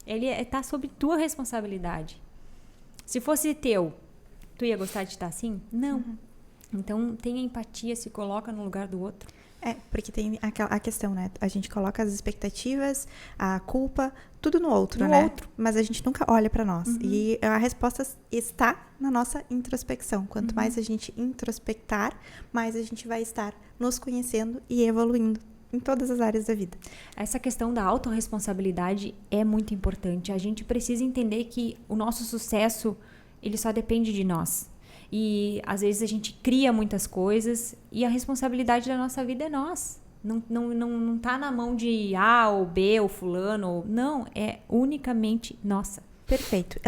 Ele está sob tua responsabilidade. Se fosse teu, tu ia gostar de estar assim? Não. Então, tenha empatia, se coloca no lugar do outro. Porque tem a questão, né? A gente coloca as expectativas, a culpa, tudo no outro, né? Mas a gente nunca olha para nós. E a resposta está na nossa introspecção. Quanto mais a gente introspectar, mais a gente vai estar nos conhecendo e evoluindo em todas as áreas da vida. Essa questão da autorresponsabilidade é muito importante. A gente precisa entender que o nosso sucesso, ele só depende de nós. E às vezes a gente cria muitas coisas e a responsabilidade da nossa vida é nós. Não tá na mão de A ou B ou fulano. Não, é unicamente nossa. Perfeito.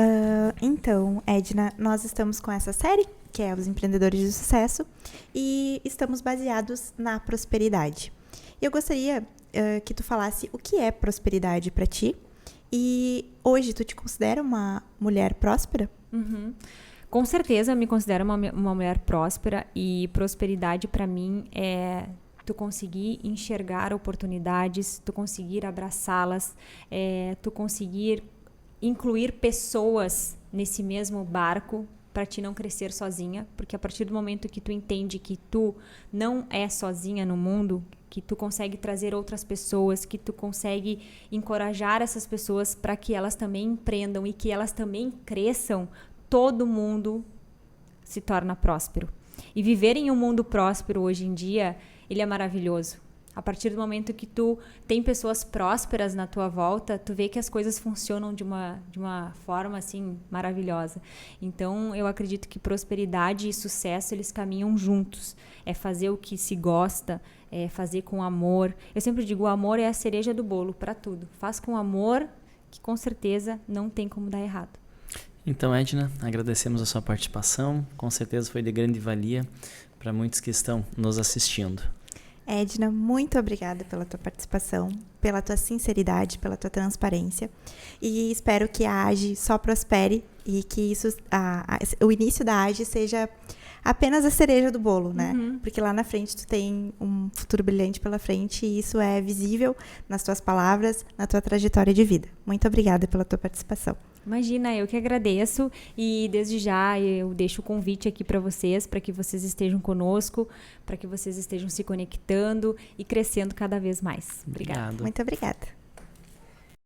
Então, Edna, nós estamos com essa série, que é Os Empreendedores de Sucesso, e estamos baseados na prosperidade. Eu gostaria que tu falasse o que é prosperidade para ti e hoje tu te considera uma mulher próspera? Com certeza eu me considero uma mulher próspera e prosperidade para mim é tu conseguir enxergar oportunidades, tu conseguir abraçá-las, tu conseguir incluir pessoas nesse mesmo barco para ti não crescer sozinha, porque a partir do momento que tu entende que tu não é sozinha no mundo, que tu consegue trazer outras pessoas, que tu consegue encorajar essas pessoas para que elas também empreendam e que elas também cresçam, todo mundo se torna próspero. E viver em um mundo próspero hoje em dia, ele é maravilhoso. A partir do momento que tu tem pessoas prósperas na tua volta, tu vê que as coisas funcionam de uma forma assim maravilhosa. Então, eu acredito que prosperidade e sucesso, eles caminham juntos. É fazer o que se gosta, é fazer com amor. Eu sempre digo, o amor é a cereja do bolo para tudo. Faz com amor, que com certeza não tem como dar errado. Então, Edna, agradecemos a sua participação. Com certeza foi de grande valia para muitos que estão nos assistindo. Edna, muito obrigada pela tua participação, pela tua sinceridade, pela tua transparência. E espero que a AGE só prospere e que o início da AGE seja apenas a cereja do bolo, né? Porque lá na frente tu tem um futuro brilhante pela frente e isso é visível nas tuas palavras, na tua trajetória de vida. Muito obrigada pela tua participação. Imagina, eu que agradeço e desde já eu deixo o convite aqui para que vocês estejam conosco, para que vocês estejam se conectando e crescendo cada vez mais. Obrigada. Muito obrigada.